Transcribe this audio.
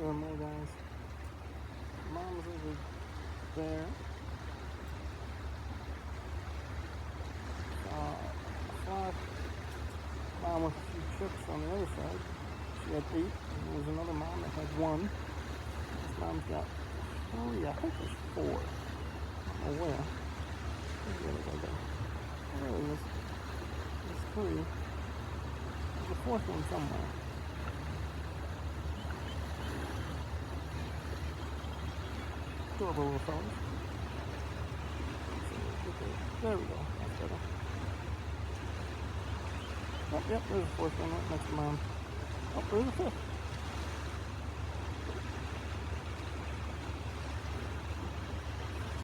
There are more guys. Mom's over there. Flock. Mom with a few chicks on the other side. She had 8. And there was another mom that had 1. This mom's got 3. I think there's 4. I don't know where. Where's the other guy go? Oh, there he is. There's 3. There's a 4th one somewhere. Adorable little fellas. There we go. That's better. Oh, yep, there's a 4th one right next to mom. Oh, there's a 5th.